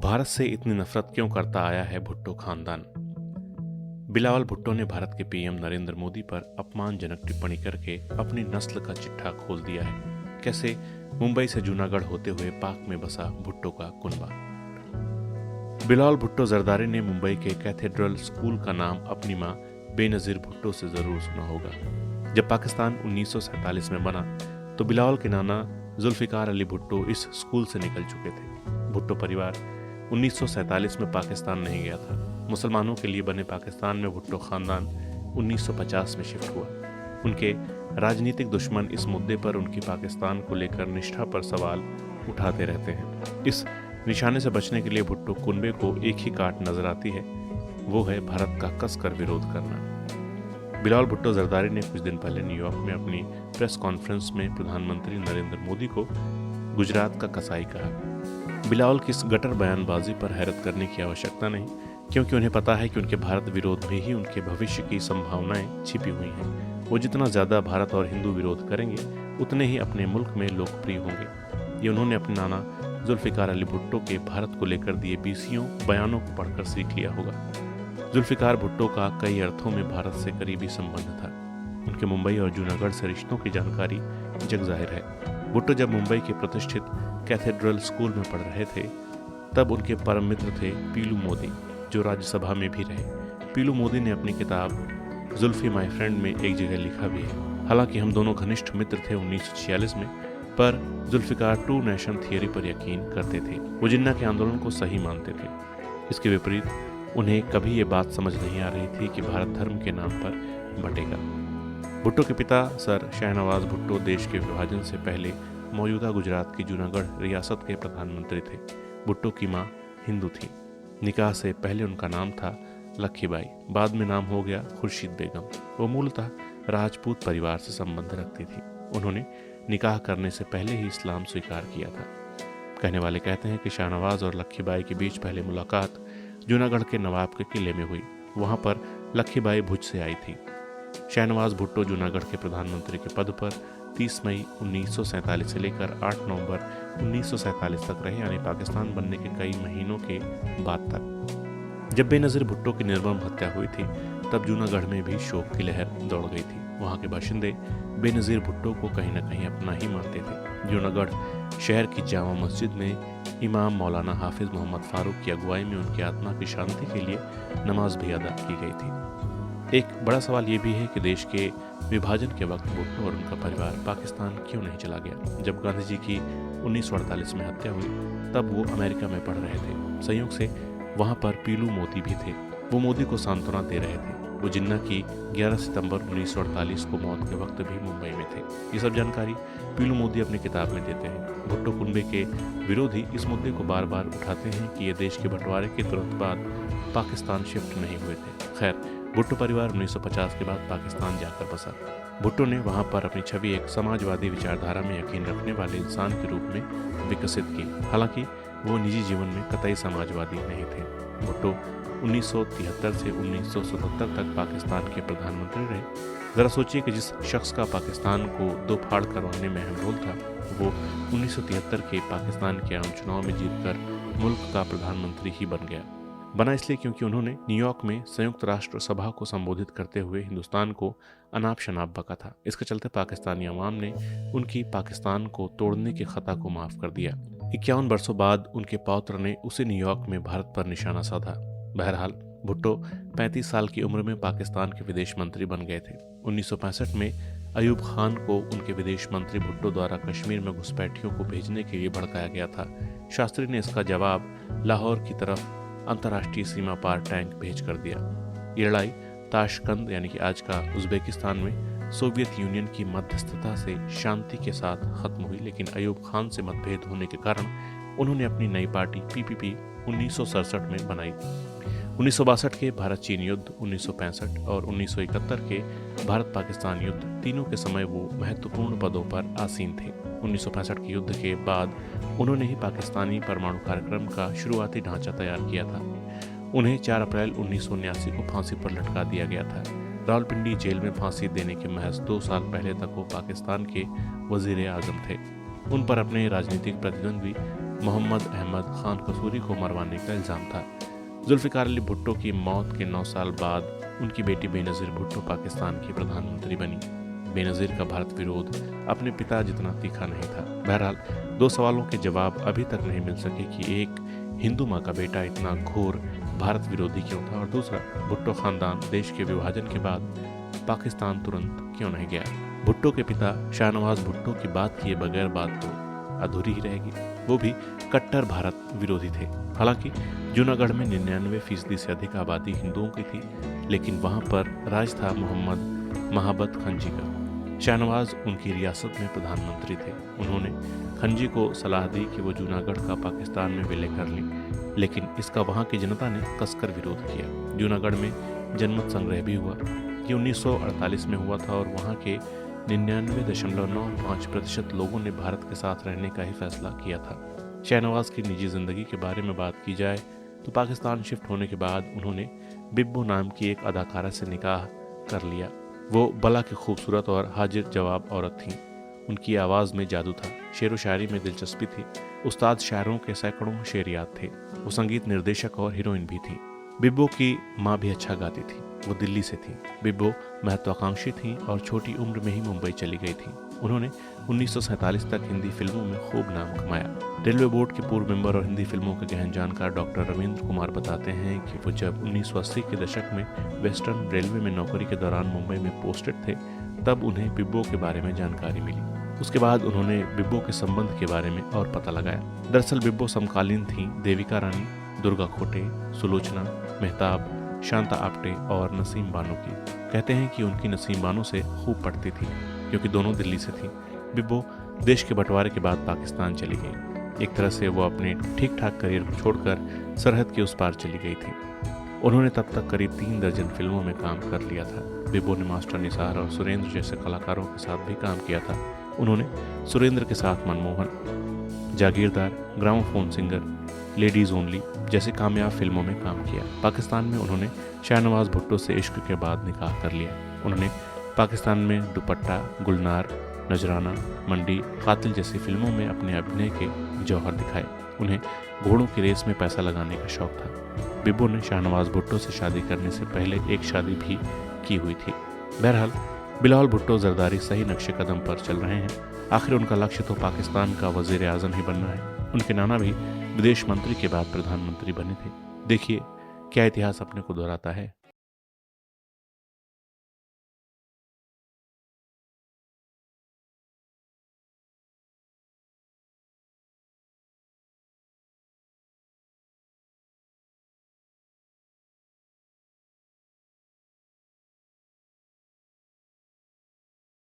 भारत से इतनी नफरत क्यों करता आया है भुट्टो खानदान। बिलावल भुट्टो ने भारत के पीएम नरेंद्र मोदी पर अपमानजनक टिप्पणी करके अपनी नस्ल का चिट्ठा खोल दिया है। कैसे मुंबई से जूनागढ़ होते हुए पाक में बसा भुट्टो का कुनबा। बिलावल भुट्टो जरदारी ने मुंबई के कैथेड्रल स्कूल का नाम अपनी मां बेनजीर भुट्टो से जरूर सुना होगा। जब पाकिस्तान 1947 में बना तो बिलावल के नाना जुल्फिकार अली भुट्टो इस स्कूल से निकल चुके थे। भुट्टो परिवार 1947 में पाकिस्तान नहीं गया था। मुसलमानों के लिए बने पाकिस्तान में भुट्टो खानदान 1950 में शिफ्ट हुआ। उनके राजनीतिक दुश्मन इस मुद्दे पर उनकी पाकिस्तान को लेकर निष्ठा पर सवाल उठाते रहते हैं। इस निशाने से बचने के लिए भुट्टो कुनबे को एक ही काट नजर आती है, वो है भारत का कसकर विरोध करना। बिलावल भुट्टो जरदारी ने कुछ दिन पहले न्यूयॉर्क में अपनी प्रेस कॉन्फ्रेंस में प्रधानमंत्री नरेंद्र मोदी को गुजरात का कसाई कहा। बिलावल की इस गटर बयानबाजी पर हैरत करने की आवश्यकता नहीं, क्योंकि उन्हें पता है कि उनके भारत विरोध में ही उनके भविष्य की संभावनाएं छिपी हुई हैं। वो जितना ज्यादा भारत और हिंदू विरोध करेंगे उतने ही अपने मुल्क में लोकप्रिय होंगे। ये उन्होंने अपने नाना जुल्फिकार अली भुट्टो के भारत को लेकर दिए 20 बयानों को पढ़कर सीख लिया होगा। जुल्फिकार भुट्टो का कई अर्थों में भारत से करीबी संबंध था। उनके मुंबई और जूनागढ़ से रिश्तों की जानकारी जग जाहिर है। भुट्टो जब मुंबई के प्रतिष्ठित कैथेड्रल स्कूल में पढ़ रहे थे तब उनके परम मित्र थे पीलू मोदी, जो राज्यसभा में भी रहे। पीलू मोदी ने अपनी किताब जुल्फी माय फ्रेंड में एक जगह लिखा भी है, हालांकि हम दोनों घनिष्ठ मित्र थे 1946 में, पर जुल्फिकार टू नेशन थियरी पर यकीन करते थे। वो जिन्ना के आंदोलन को सही मानते थे। इसके विपरीत उन्हें कभी ये बात समझ नहीं आ रही थी कि भारत धर्म के नाम पर बटेगा। भुट्टो के पिता सर शाहनवाज भुट्टो देश के विभाजन से पहले मौजूदा गुजरात की जूनागढ़ रियासत के प्रधानमंत्री थे। भुट्टो की मां हिंदू थी। निकाह से पहले उनका नाम था लक्खीबाई, बाद में नाम हो गया खुर्शीद बेगम। वो मूलतः राजपूत परिवार से संबंध रखती थी। उन्होंने निकाह करने से पहले ही इस्लाम स्वीकार किया था। कहने वाले कहते हैं कि शाहनवाज और लक्खीबाई के बीच पहले मुलाकात जूनागढ़ के नवाब के किले में हुई। वहां पर लक्खीबाई भुज से आई थी। शाहनवाज भुट्टो जूनागढ़ के प्रधानमंत्री के पद पर 30 मई 1947 से लेकर 8 नवंबर 1947 तक रहे, यानी पाकिस्तान बनने के कई महीनों के बाद तक। जब बेनजीर भुट्टो की निर्मम हत्या हुई थी तब जूनागढ़ में भी शोक की लहर दौड़ गई थी। वहां के बाशिंदे बेनजीर भुट्टो को कहीं न कहीं अपना ही मानते थे। जूनागढ़ शहर की जामा मस्जिद में इमाम मौलाना हाफिज मोहम्मद फारूक की अगुवाई में उनकी आत्मा की शांति के लिए नमाज भी अदा की गई थी। एक बड़ा सवाल ये भी है कि देश के विभाजन के वक्त भुट्टो और उनका परिवार पाकिस्तान क्यों नहीं चला गया। जब गांधी जी की 1948 में हत्या हुई तब वो अमेरिका में पढ़ रहे थे। संयोग से वहां पर पीलू मोदी भी थे। वो मोदी को सांत्वना दे रहे थे। वो जिन्ना की 11 सितंबर 1948 को मौत के वक्त भी मुंबई में थे। ये सब जानकारी पीलू मोदी अपनी किताब में देते हैं। भुट्टो कुनबे के विरोधी इस मुद्दे को बार बार उठाते हैं कि ये देश के बंटवारे के तुरंत बाद पाकिस्तान शिफ्ट नहीं हुए थे। खैर, भुट्टो परिवार 1950 के बाद पाकिस्तान जाकर बसा। भुट्टो ने वहां पर अपनी छवि एक समाजवादी विचारधारा में यकीन रखने वाले इंसान के रूप में विकसित की। हालांकि वो निजी जीवन में कतई समाजवादी नहीं थे। भुट्टो 1973 से 1977 तक पाकिस्तान के प्रधानमंत्री रहे। जरा सोचिए कि जिस शख्स का पाकिस्तान को दो फाड़ करवाने में अहम रोल था, वो 1973 के पाकिस्तान के आम चुनाव में जीतकर मुल्क का प्रधानमंत्री ही बन गया। बना इसलिए क्योंकि उन्होंने न्यूयॉर्क में संयुक्त राष्ट्र सभा को संबोधित करते हुए हिंदुस्तान को अनाप शनाप बका था। इसके चलते पाकिस्तानी अवाम ने उनकी पाकिस्तान को तोड़ने के खता को माफ कर दिया। 51 वर्षों बाद उनके पौत्र ने उसी न्यूयॉर्क में भारत पर निशाना साधा। बहरहाल, भुट्टो 35 साल की उम्र में पाकिस्तान के विदेश मंत्री बन गए थे। 1965 में अयूब खान को उनके विदेश मंत्री भुट्टो द्वारा कश्मीर में घुसपैठियों को भेजने के लिए भड़काया गया था। शास्त्री ने इसका जवाब लाहौर की तरफ अंतर्राष्ट्रीय सीमा पार टैंक भेज कर दिया। ये लड़ाई ताशकंद यानी कि आज का उज्बेकिस्तान में सोवियत यूनियन की मध्यस्थता से शांति के साथ खत्म हुई, लेकिन अयूब खान से मतभेद होने के कारण उन्होंने अपनी नई पार्टी पीपीपी 1967 में बनाई। 1962 के भारत चीन युद्ध, 1965 और 1971 के भारत पाकिस्तान युद्ध, तीनों के समय वो महत्वपूर्ण पदों पर आसीन थे। 1965 के युद्ध के बाद उन्होंने ही पाकिस्तानी परमाणु कार्यक्रम का शुरुआती ढांचा तैयार किया था। उन्हें 4 अप्रैल 1979 को फांसी पर लटका दिया गया था। रावलपिंडी जेल में फांसी देने के महज 2 साल पहले तक वो पाकिस्तान के वजीर आजम थे। उन पर अपने राजनीतिक प्रतिद्वंद्वी मोहम्मद अहमद खान कसूरी को मरवाने का इल्ज़ाम था। जुल्फ़िकार अली भुट्टो की मौत के 9 साल बाद उनकी बेटी बेनज़ीर भुट्टो पाकिस्तान की प्रधानमंत्री बनी। बेनज़ीर का भारत विरोध अपने पिता जितना तीखा नहीं था। बहरहाल 2 सवालों के जवाब अभी तक नहीं मिल सके कि एक, हिंदू माँ का बेटा इतना घोर भारत विरोधी क्यों था, और दूसरा, भुट्टो खानदान देश के विभाजन के बाद पाकिस्तान तुरंत क्यों नहीं गया। भुट्टो के पिता शाहनवाज भुट्टो की बात किए बगैर बात तो अधूरी ही रहेगी। वो भी कट्टर भारत विरोधी थे। हालांकि जूनागढ़ में 99% से अधिक आबादी हिंदुओं की थी, लेकिन वहां पर राज था मोहम्मद महाबत खंजी का। शाहनवाज उनकी रियासत में प्रधानमंत्री थे। उन्होंने खंजी को सलाह दी कि वो जूनागढ़ का पाकिस्तान में विलय कर लें, लेकिन इसका वहाँ की जनता ने कसकर विरोध किया। जूनागढ़ में जनमत संग्रह भी हुआ। ये 1948 में हुआ था और वहाँ के 99.95% लोगों ने भारत के साथ रहने का ही फैसला किया था। शाहनवाज की निजी जिंदगी के बारे में बात की जाए तो पाकिस्तान शिफ्ट होने के बाद उन्होंने बिब्बो नाम की एक अदाकारा से निकाह कर लिया। वो बला की खूबसूरत और हाजिर जवाब औरत थीं। उनकी आवाज़ में जादू था, शेर व शायरी में दिलचस्पी थी। उस्ताद शायरों के सैकड़ों शेर याद थे। वो संगीत निर्देशक और हीरोइन भी थी। बिब्बो की माँ भी अच्छा गाती थी। वो दिल्ली से थी। बिब्बो महत्वाकांक्षी थी और छोटी उम्र में ही मुंबई चली गई थी। उन्होंने 1947 तक हिंदी फिल्मों में खूब नाम कमाया। रेलवे बोर्ड के पूर्व मेंबर और हिंदी फिल्मों के गहन जानकार डॉक्टर रविंद्र कुमार बताते हैं कि वो जब 1980 के दशक में वेस्टर्न रेलवे में नौकरी के दौरान मुंबई में पोस्टेड थे, तब उन्हें बिब्बो के बारे में जानकारी मिली। उसके बाद उन्होंने बिब्बो के संबंध के बारे में और पता लगाया। दरअसल बिब्बो समकालीन थीं देविका रानी, दुर्गा खोटे, सुलोचना, मेहताब, शांता आप्टे और नसीम बानो की। कहते हैं कि उनकी नसीम बानो से खूब पढ़ती थी, क्योंकि दोनों दिल्ली से थीं। बिब्बो देश के बंटवारे के बाद पाकिस्तान चली गई। एक तरह से वो अपने ठीक ठाक करियर को छोड़कर सरहद के उस पार चली गई थी। उन्होंने तब तक करीब 3 दर्जन फिल्मों में काम कर लिया था। बिब्बो ने मास्टर निसार और सुरेंद्र जैसे कलाकारों के साथ भी काम किया था। उन्होंने सुरेंद्र के साथ Manmohan, Jagirdar, gramophone singer, ladies only जैसी कामयाब फिल्मों में काम किया। पाकिस्तान में उन्होंने शाहनवाज भुट्टो से इश्क के बाद निकाह कर लिया। उन्होंने पाकिस्तान में दुपट्टा, गुलनार, नजराना, मंडी, कातिल जैसी फिल्मों में अपने अभिनय के जौहर दिखाए। उन्हें घोड़ों की रेस में पैसा लगाने का शौक था। बिब्बो ने शाहनवाज भुट्टो से शादी करने से पहले एक शादी भी की हुई थी। बहरहाल बिलावल भुट्टो जरदारी सही नक्शे कदम पर चल रहे हैं। आखिर उनका लक्ष्य तो पाकिस्तान का वजीर आज़म ही बनना है। उनके नाना भी विदेश मंत्री के बाद प्रधानमंत्री बने थे। देखिए क्या इतिहास अपने को दोहराता है।